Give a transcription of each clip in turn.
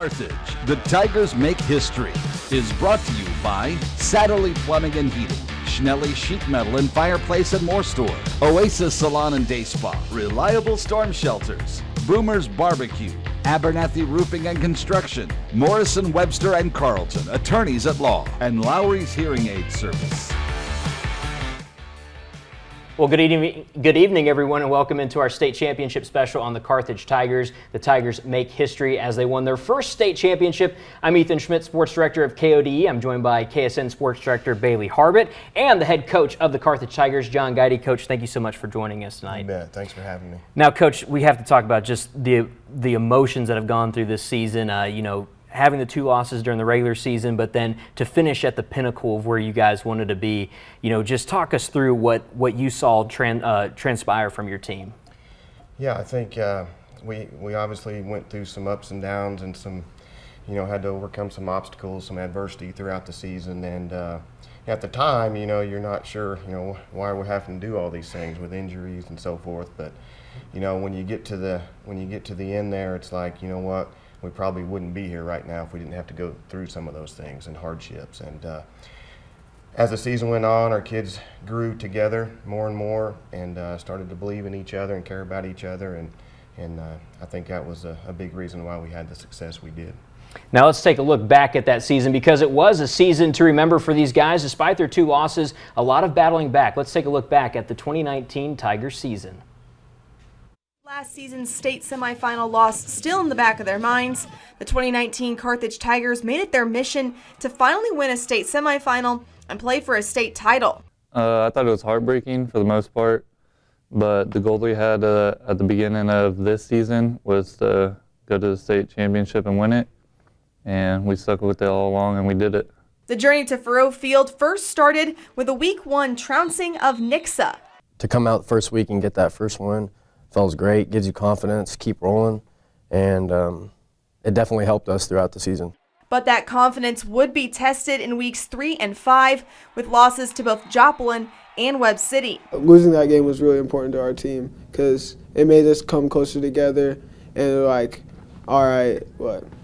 Carthage, the Tigers Make History, is brought to you by Satterley Plumbing and Heating, Schnelly Sheet Metal and Fireplace and More Store, Oasis Salon and Day Spa, Reliable Storm Shelters, Boomer's Barbecue, Abernathy Roofing and Construction, Morrison, Webster and Carlton, Attorneys at Law, and Lowry's Hearing Aid Service. Well, good evening, everyone, and welcome into our state championship special on the Carthage Tigers. The Tigers make history as they won their first state championship. I'm Ethan Schmidt, Sports Director of KODE. I'm joined by KSN Sports Director Bailey Harbert and the head coach of the Carthage Tigers, John Guidy. Coach, thank you so much for joining us tonight. You bet. Thanks for having me. Now, Coach, we have to talk about just the emotions that have gone through this season. Having the 2 losses during the regular season, but then to finish at the pinnacle of where you guys wanted to be. Just talk us through what you saw transpire from your team. Yeah, I think we obviously went through some ups and downs and some, had to overcome some obstacles, some adversity throughout the season. And at the time, you're not sure, why we're having to do all these things with injuries and so forth. But, when you get to the end there, it's like, you know what? We probably wouldn't be here right now if we didn't have to go through some of those things and hardships. And as the season went on, our kids grew together more and more and started to believe in each other and care about each other. And I think that was a big reason why we had the success we did. Now let's take a look back at that season, because it was a season to remember for these guys. Despite their 2 losses, a lot of battling back. Let's take a look back at the 2019 Tigers season. Last season's state semifinal loss still in the back of their minds. The 2019 Carthage Tigers made it their mission to finally win a state semifinal and play for a state title. I thought it was heartbreaking for the most part, but the goal we had at the beginning of this season was to go to the state championship and win it, and we stuck with it all along, and we did it. The journey to Faroe Field first started with a Week 1 trouncing of Nixa. To come out the first week and get that first win feels great, gives you confidence, keep rolling, and it definitely helped us throughout the season. But that confidence would be tested in weeks 3 and 5 with losses to both Joplin and Webb City. Losing that game was really important to our team because it made us come closer together and like, all right,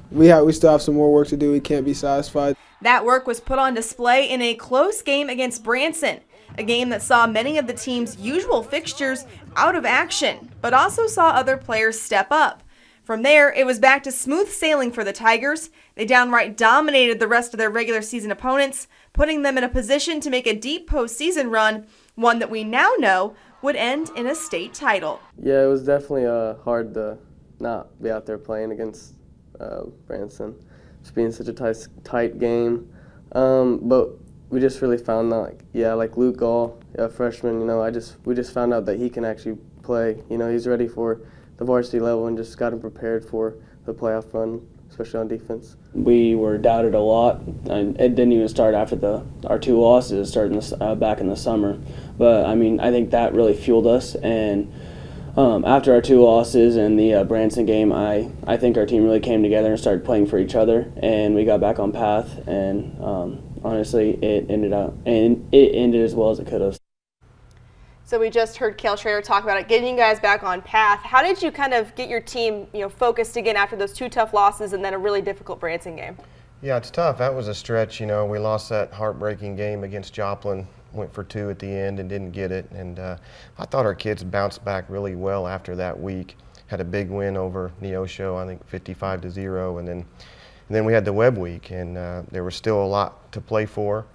we still have some more work to do. We can't be satisfied. That work was put on display in a close game against Branson, a game that saw many of the team's usual fixtures out of action, but also saw other players step up. From there, it was back to smooth sailing for the Tigers. They downright dominated the rest of their regular season opponents, putting them in a position to make a deep postseason run, one that we now know would end in a state title. Yeah, it was definitely hard to not be out there playing against Branson. Just being such a tight game. But we just really found out, like Luke Gall, a freshman, we just found out that he can actually play. He's ready for the varsity level and just got him prepared for the playoff run, especially on defense. We were doubted a lot, and it didn't even start after our 2 losses, starting back in the summer. But, I think that really fueled us, and after our 2 losses and the Branson game, I think our team really came together and started playing for each other, and we got back on path, and honestly, it ended as well as it could have. So we just heard Cale Schrader talk about it, getting you guys back on path. How did you kind of get your team, focused again after those 2 tough losses and then a really difficult Branson game? Yeah, it's tough. That was a stretch. We lost that heartbreaking game against Joplin, went for 2 at the end and didn't get it. And I thought our kids bounced back really well after that week. Had a big win over Neosho, I think 55-0, and then we had the Webb week, and there was still a lot to play for.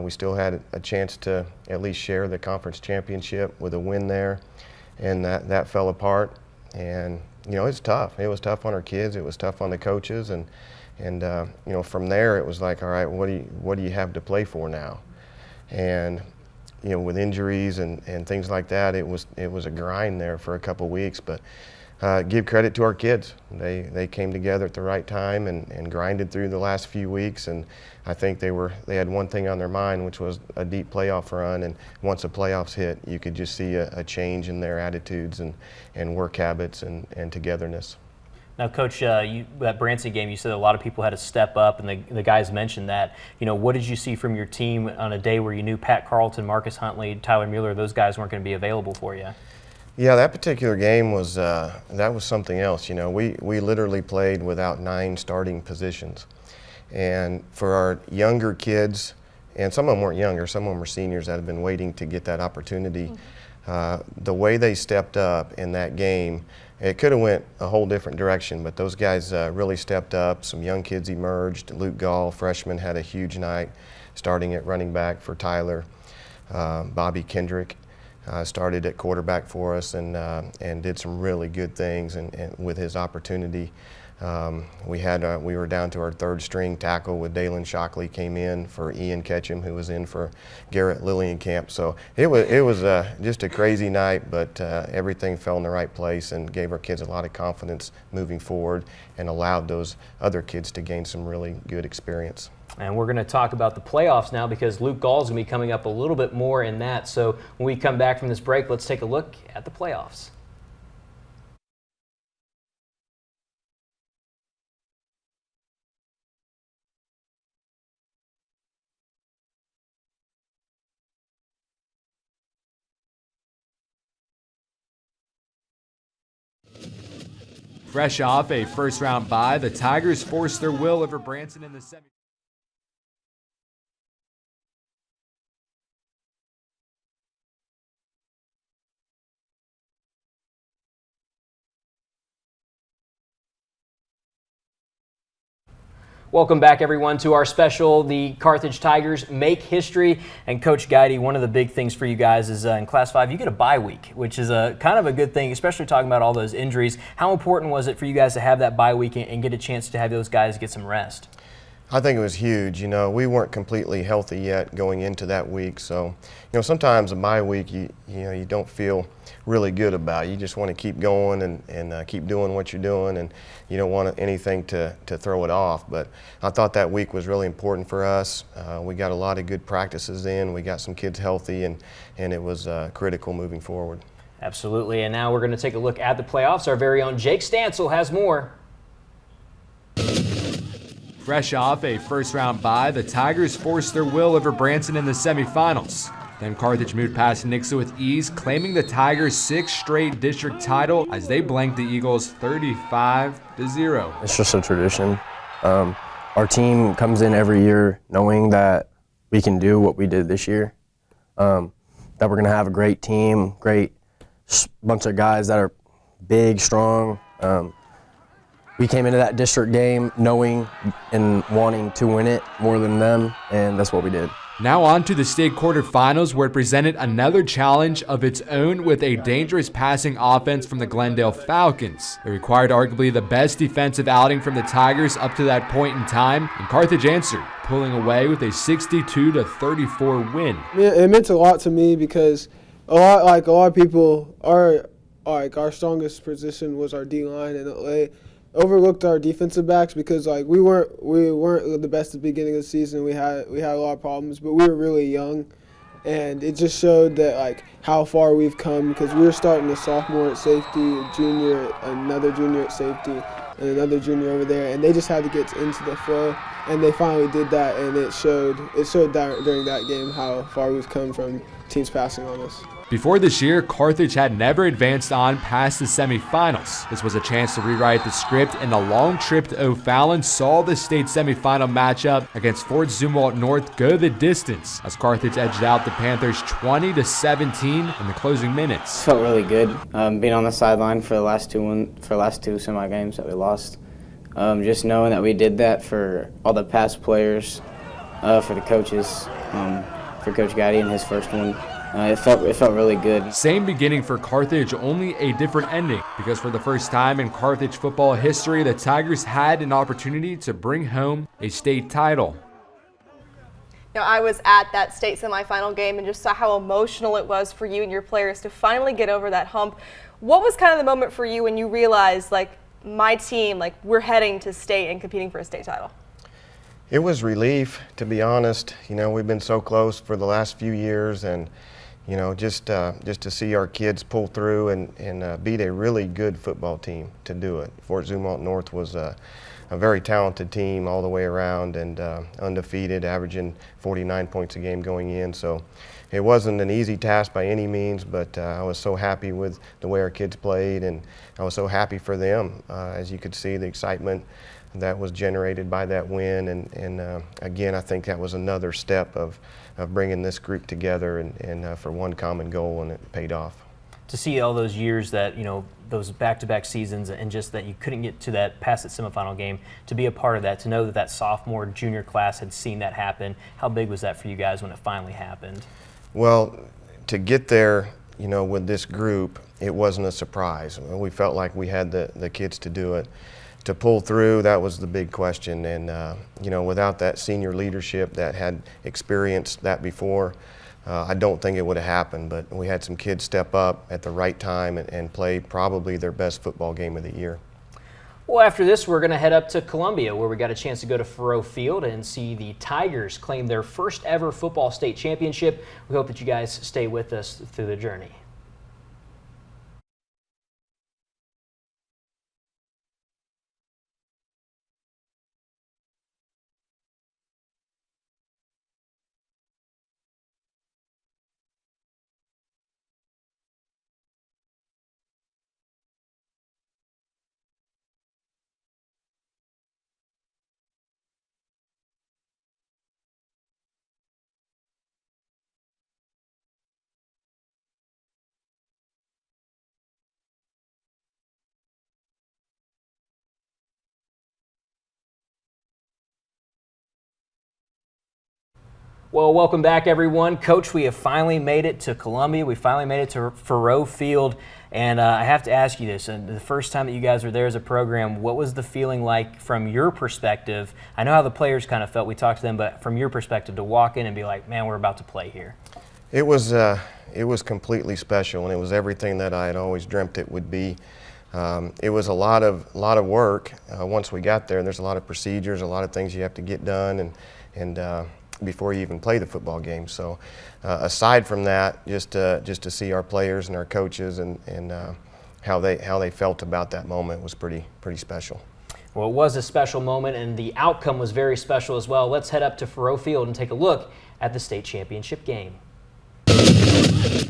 We still had a chance to at least share the conference championship with a win there, and that fell apart. And it's tough. It was tough on our kids. It was tough on the coaches, and from there it was like, all right, what do you have to play for now? And with injuries and things like that, it was a grind there for a couple weeks. But give credit to our kids. They came together at the right time and grinded through the last few weeks, and I think they had one thing on their mind, which was a deep playoff run. And once the playoffs hit, you could just see a change in their attitudes and work habits and togetherness. Now, Coach, that Branson game, you said a lot of people had to step up, and the guys mentioned that. What did you see from your team on a day where you knew Pat Carlton, Marcus Huntley, Tyler Mueller, those guys weren't going to be available for you? Yeah, that particular game was that was something else. You know, we literally played without 9 starting positions, and for our younger kids, and some of them weren't younger, some of them were seniors that had been waiting to get that opportunity. The way they stepped up in that game, it could have went a whole different direction, but those guys really stepped up. Some young kids emerged. Luke Gall, freshman, had a huge night, starting at running back for Tyler. Bobby Kendrick started at quarterback for us and did some really good things and with his opportunity. We were down to our 3rd string tackle with Dalen Shockley came in for Ian Ketchum, who was in for Garrett Lillienkamp. So it was just a crazy night, but everything fell in the right place and gave our kids a lot of confidence moving forward and allowed those other kids to gain some really good experience. And we're going to talk about the playoffs now because Luke Gall is going to be coming up a little bit more in that. So when we come back from this break, let's take a look at the playoffs. Fresh off a first-round bye, the Tigers forced their will over Branson in the semi. Welcome back, everyone, to our special, the Carthage Tigers Make History. And Coach Guidey, one of the big things for you guys is in Class 5, you get a bye week, which is a kind of a good thing, especially talking about all those injuries. How important was it for you guys to have that bye week and get a chance to have those guys get some rest? I think it was huge. You know, we weren't completely healthy yet going into that week, so you know sometimes a bye week you don't feel really good about. You just want to keep going and keep doing what you're doing, and you don't want anything to throw it off. But I thought that week was really important for us. We got a lot of good practices in. We got some kids healthy, and it was critical moving forward. Absolutely. And now we're going to take a look at the playoffs. Our very own Jake Stansel has more. Fresh off a first-round bye, the Tigers forced their will over Branson in the semifinals. Then Carthage moved past Nixa with ease, claiming the Tigers' 6th straight district title as they blanked the Eagles 35-0. It's just a tradition. Our team comes in every year knowing that we can do what we did this year, that we're going to have a great team, great bunch of guys that are big, strong. We came into that district game knowing and wanting to win it more than them, and that's what we did. Now on to the state quarterfinals, where it presented another challenge of its own with a dangerous passing offense from the Glendale Falcons. It required arguably the best defensive outing from the Tigers up to that point in time, and Carthage answered, pulling away with a 62-34 win. It meant a lot to me because a lot of people our strongest position was our D-line, and they overlooked our defensive backs because we weren't the best at the beginning of the season. We had a lot of problems, but we were really young, and it just showed that how far we've come because we were starting a sophomore at safety, a junior, another junior at safety, and another junior over there, and they just had to get into the flow, and they finally did that, and it showed during that game how far we've come from teams passing on us. Before this year, Carthage had never advanced on past the semifinals. This was a chance to rewrite the script, and the long trip to O'Fallon saw the state semifinal matchup against Fort Zumwalt North go the distance as Carthage edged out the Panthers 20-17 in the closing minutes. Felt really good being on the sideline for the last two semi games that we lost. Just knowing that we did that for all the past players, for the coaches, for Coach Guidey in his first one. It felt really good. Same beginning for Carthage, only a different ending, because for the first time in Carthage football history, the Tigers had an opportunity to bring home a state title. Now, I was at that state semifinal game and just saw how emotional it was for you and your players to finally get over that hump. What was kind of the moment for you when you realized, my team, we're heading to state and competing for a state title? It was relief, to be honest. You know, we've been so close for the last few years, and you know, just to see our kids pull through and beat a really good football team to do it. Fort Zumwalt North was a a very talented team all the way around, and undefeated, averaging 49 points a game going in. So it wasn't an easy task by any means, but I was so happy with the way our kids played, and I was so happy for them. As you could see, the excitement that was generated by that win, and again, I think that was another step of bringing this group together and for one common goal, and it paid off. To see all those years that, you know, those back-to-back seasons, and just that you couldn't get to that past that semifinal game, to be a part of that, to know that that sophomore, junior class had seen that happen, how big was that for you guys when it finally happened? Well, to get there, you know, with this group, it wasn't a surprise. We felt like we had the kids to do it. To pull through, that was the big question, and you know, without that senior leadership that had experienced that before, I don't think it would have happened. But we had some kids step up at the right time and play probably their best football game of the year. Well, after this, we're going to head up to Columbia, where we got a chance to go to Faurot Field and see the Tigers claim their first ever football state championship. We hope that you guys stay with us through the journey. Well, welcome back, everyone. Coach, we have finally made it to Columbia. We finally made it to Faurot Field. And I have to ask you this, and the first time that you guys were there as a program, what was the feeling like from your perspective? I know how the players kind of felt, we talked to them, but from your perspective to walk in and be like, man, we're about to play here. It was completely special, and it was everything that I had always dreamt it would be. It was a lot of work once we got there. There's a lot of procedures, a lot of things you have to get done, and before you even play the football game. So aside from that, just to see our players and our coaches and how they felt about that moment was pretty special. Well, it was a special moment, and the outcome was very special as well. Let's head up to Faurot Field and take a look at the state championship game.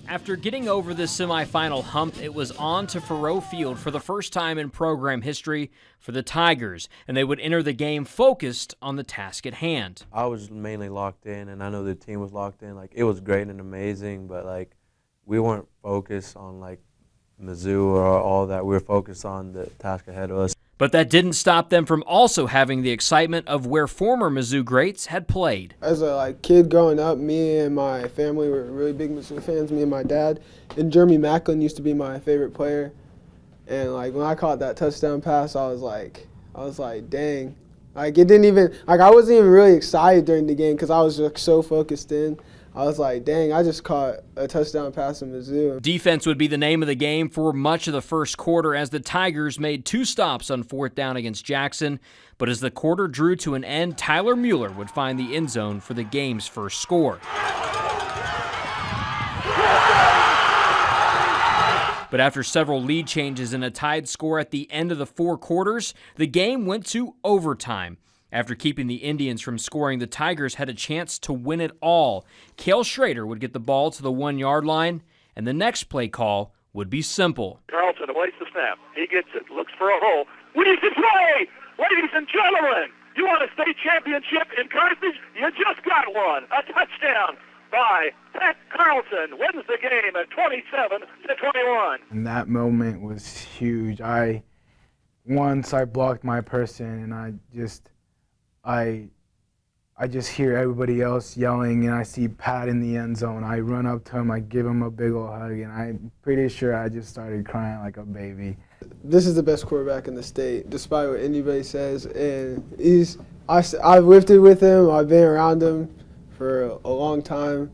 After getting over the semifinal hump, it was on to Faurot Field for the first time in program history for the Tigers, and they would enter the game focused on the task at hand. I was mainly locked in, and I know the team was locked in. Like, it was great and amazing, but like, we weren't focused on like Mizzou or all that. We were focused on the task ahead of us. But that didn't stop them from also having the excitement of where former Mizzou greats had played. As a kid growing up, me and my family were really big Mizzou fans, me and my dad. And Jeremy Macklin used to be my favorite player. And when I caught that touchdown pass, I was like, dang. It didn't even, I wasn't even really excited during the game because I was just so focused in. I was like, dang, I just caught a touchdown pass in Mizzou. Defense would be the name of the game for much of the first quarter as the Tigers made 2 stops on 4th down against Jackson. But as the quarter drew to an end, Tyler Mueller would find the end zone for the game's first score. But after several lead changes and a tied score at the end of the 4 quarters, the game went to overtime. After keeping the Indians from scoring, the Tigers had a chance to win it all. Cale Schrader would get the ball to the 1-yard line, and the next play call would be simple. Carlton awaits the snap. He gets it, looks for a hole. Leads his way! Ladies and gentlemen, you want a state championship in Carthage? You just got one. A touchdown by Pat Carlton wins the game at 27-21. And that moment was huge. Once I blocked my person, and I just hear everybody else yelling, and I see Pat in the end zone. I run up to him, I give him a big old hug, and I'm pretty sure I just started crying like a baby. This is the best quarterback in the state, despite what anybody says. And I've lifted with him. I've been around him for a long time.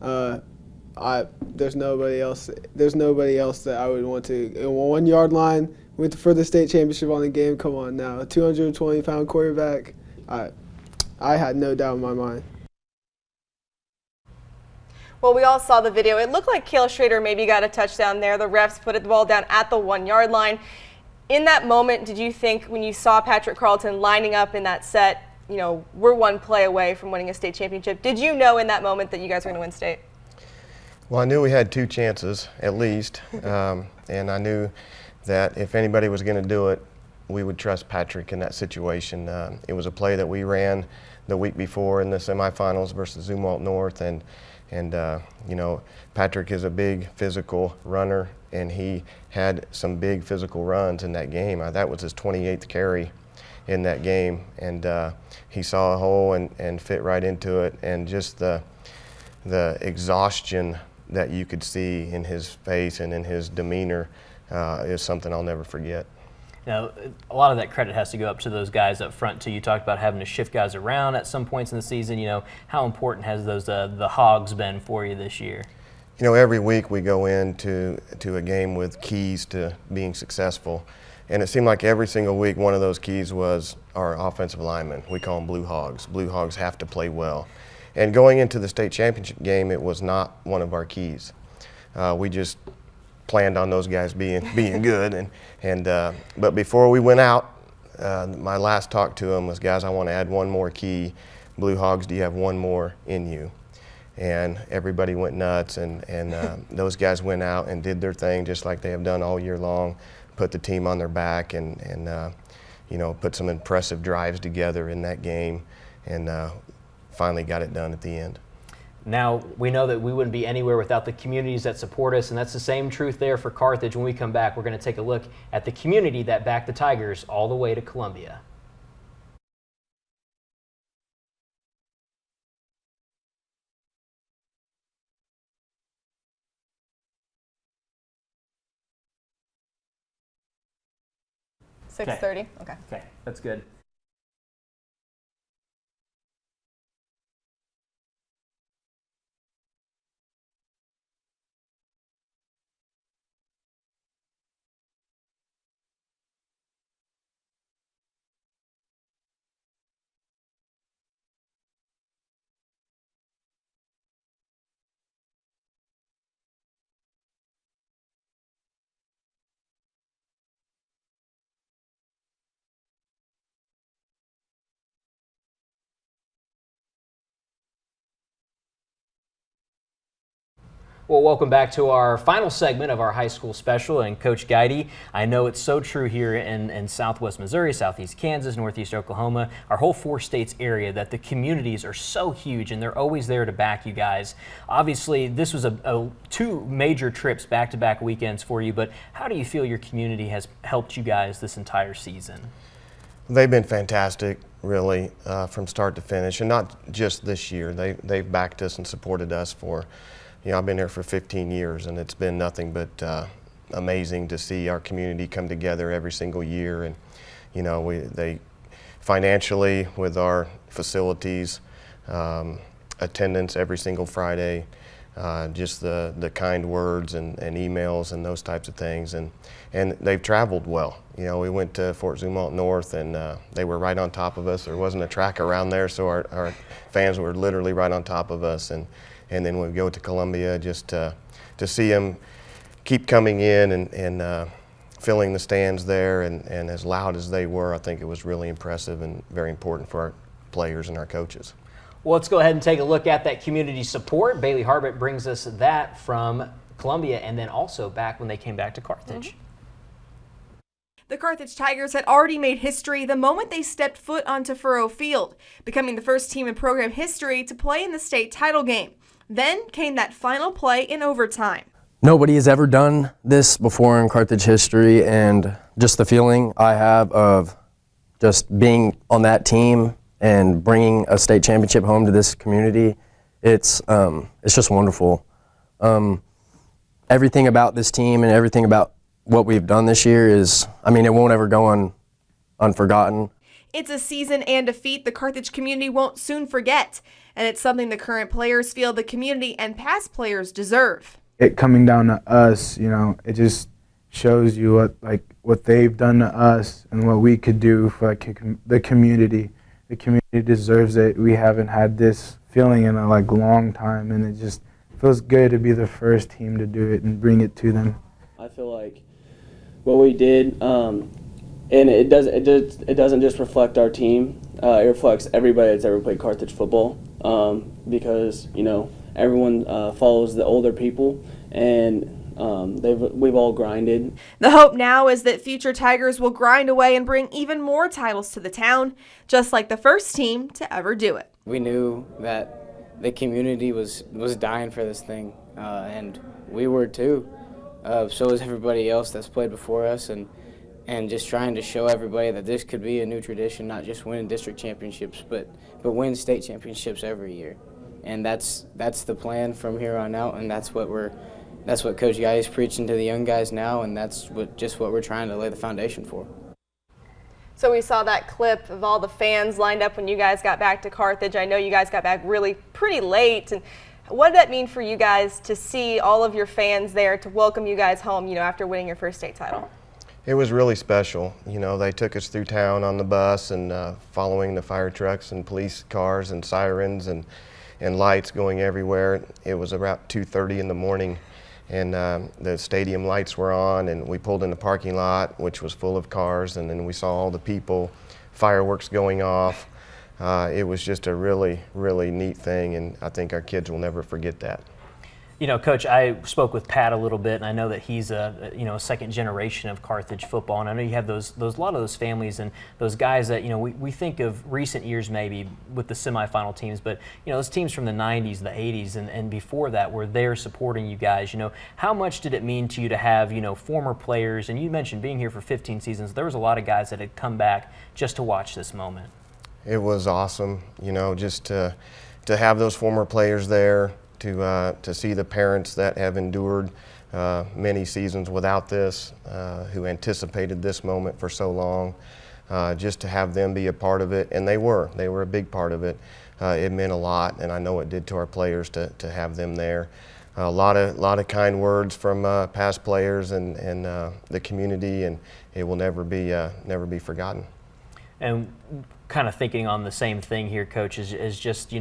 There's nobody else. There's nobody else that I would want to. 1-yard line for the state championship on the game. Come on now, a 220-pound quarterback. I had no doubt in my mind. Well, we all saw the video. It looked like Cale Schrader maybe got a touchdown there. The refs put the ball down at the 1-yard line. In that moment, did you think when you saw Patrick Carleton lining up in that set, you know, we're one play away from winning a state championship, did you know in that moment that you guys were going to win state? Well, I knew we had 2 chances at least, and I knew that if anybody was going to do it, we would trust Patrick in that situation. It was a play that we ran the week before in the semifinals versus Zumwalt North, and you know, Patrick is a big physical runner, and he had some big physical runs in that game. That was his 28th carry in that game, and he saw a hole and fit right into it, and just the exhaustion that you could see in his face and in his demeanor is something I'll never forget. Now, a lot of that credit has to go up to those guys up front, too. You talked about having to shift guys around at some points in the season. You know, how important has those the hogs been for you this year? You know, every week we go into a game with keys to being successful, and it seemed like every single week one of those keys was our offensive linemen. We call them Blue Hogs. Blue Hogs have to play well. And going into the state championship game, it was not one of our keys. We just planned on those guys being good, but before we went out, my last talk to them was, guys, I want to add one more key. Blue Hogs, do you have one more in you? And everybody went nuts, and those guys went out and did their thing just like they have done all year long, put the team on their back, and you know, put some impressive drives together in that game, and finally got it done at the end. Now, we know that we wouldn't be anywhere without the communities that support us, and that's the same truth there for Carthage. When we come back, we're going to take a look at the community that backed the Tigers all the way to Columbia. Okay. 6:30. Okay. Okay, that's good. Well, welcome back to our final segment of our high school special. And Coach Guide, I know it's so true here in Southwest Missouri, Southeast Kansas, Northeast Oklahoma, our whole 4 states area, that the communities are so huge and they're always there to back you guys. Obviously, this was 2 major trips back-to-back weekends for you, but how do you feel your community has helped you guys this entire season? They've been fantastic, really, from start to finish, and not just this year. They've backed us and supported us for, you know, I've been here for 15 years, and it's been nothing but amazing to see our community come together every single year. And, you know, they financially, with our facilities, attendance every single Friday, just the kind words and emails and those types of things. And they've traveled well. You know, we went to Fort Zumwalt North, and they were right on top of us. There wasn't a track around there, so our fans were literally right on top of us. And then we go to Columbia, just to see them keep coming in and filling the stands there, and as loud as they were, I think it was really impressive and very important for our players and our coaches. Well, let's go ahead and take a look at that community support. Bailey Harbert brings us that from Columbia, and then also back when they came back to Carthage. Mm-hmm. The Carthage Tigers had already made history the moment they stepped foot onto Furrow Field, becoming the first team in program history to play in the state title game. Then came that final play in overtime. Nobody has ever done this before in Carthage history, and just the feeling I have of just being on that team and bringing a state championship home to this community, it's just wonderful. Everything about this team and everything about what we've done this year is, I mean, it won't ever go unforgotten. It's a season and a feat the Carthage community won't soon forget, and it's something the current players feel the community and past players deserve. It coming down to us, you know, it just shows you what they've done to us and what we could do for the community. The community deserves it. We haven't had this feeling in a long time, and it just feels good to be the first team to do it and bring it to them. I feel like what we did and it doesn't just reflect our team. It reflects everybody that's ever played Carthage football, because everyone follows the older people, and we've all grinded. The hope now is that future Tigers will grind away and bring even more titles to the town, just like the first team to ever do it. We knew that the community was dying for this thing, and we were too. So was everybody else that's played before us, and just trying to show everybody that this could be a new tradition, not just win district championships, but win state championships every year. And that's the plan from here on out, and that's what Coach Guy is preaching to the young guys now, and that's what we're trying to lay the foundation for. So we saw that clip of all the fans lined up when you guys got back to Carthage. I know you guys got back really pretty late. And what did that mean for you guys to see all of your fans there to welcome you guys home, after winning your first state title? It was really special. They took us through town on the bus and following the fire trucks and police cars and sirens and lights going everywhere. It was about 2:30 in the morning, and the stadium lights were on, and we pulled in the parking lot, which was full of cars, and then we saw all the people, fireworks going off. It was just a really, really neat thing, and I think our kids will never forget that. Coach, I spoke with Pat a little bit, and I know that he's a second generation of Carthage football, and I know you have a lot of those families and those guys that we think of recent years maybe with the semifinal teams, but those teams from the 90s, the 80s, and before that were there supporting you guys. How much did it mean to you to have former players, and you mentioned being here for 15 seasons. There was a lot of guys that had come back just to watch this moment. It was awesome, just to have those former players there. To see the parents that have endured many seasons without this, who anticipated this moment for so long, just to have them be a part of it, and they were a big part of it. It meant a lot, and I know it did to our players to have them there. A lot of kind words from past players and the community, and it will never be forgotten. And kind of thinking on the same thing here, Coach, is just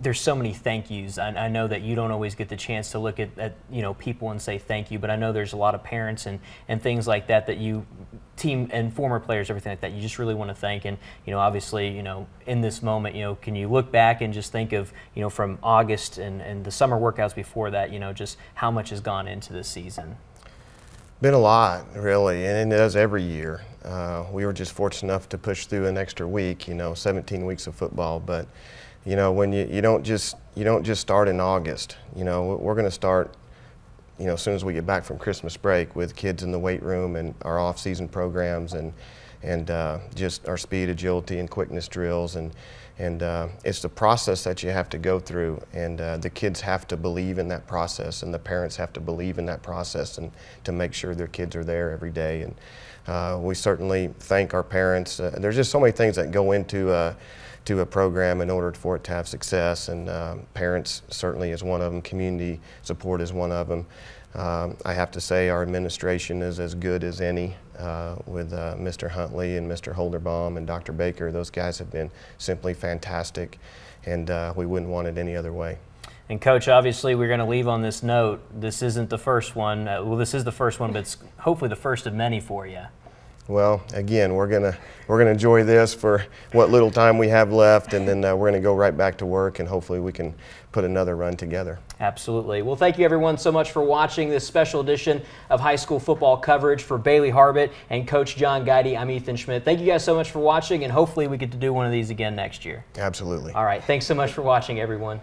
there's so many thank yous. I know that you don't always get the chance to look at people and say thank you, but I know there's a lot of parents and things like that you team and former players, everything like that, you just really want to thank. And obviously in this moment, can you look back and just think of from August and the summer workouts before that, just how much has gone into this season? Been a lot, really, and it does every year. We were just fortunate enough to push through an extra week, 17 weeks of football, but when you don't just start in August. We're going to start, as soon as we get back from Christmas break with kids in the weight room and our off-season programs and just our speed, agility, and quickness drills, and it's the process that you have to go through, and the kids have to believe in that process, and the parents have to believe in that process, and to make sure their kids are there every day. And we certainly thank our parents. There's just so many things that go into a program in order for it to have success, and parents certainly is one of them. Community support is one of them. I have to say our administration is as good as any with Mr. Huntley and Mr. Holderbaum and Dr. Baker. Those guys have been simply fantastic, and we wouldn't want it any other way. And Coach, obviously we're going to leave on this note. This isn't the first one. This is the first one, but it's hopefully the first of many for you. Well, again, we're gonna enjoy this for what little time we have left, and then we're gonna go right back to work, and hopefully we can put another run together. Absolutely. Well, thank you everyone so much for watching this special edition of high school football coverage for Bailey Harbit and Coach John Guide. I'm Ethan Schmidt. Thank you guys so much for watching, and hopefully we get to do one of these again next year. Absolutely. All right. Thanks so much for watching, everyone.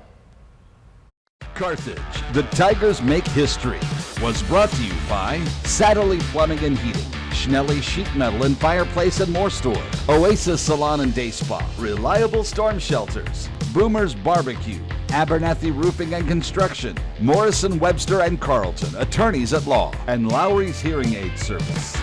Carthage, the Tigers Make History, was brought to you by Satterley Plumbing and Heating, Schnelly Sheet Metal and Fireplace and More Store, Oasis Salon and Day Spa, Reliable Storm Shelters, Boomer's Barbecue, Abernathy Roofing and Construction, Morrison, Webster and Carlton, Attorneys at Law, and Lowry's Hearing Aid Service.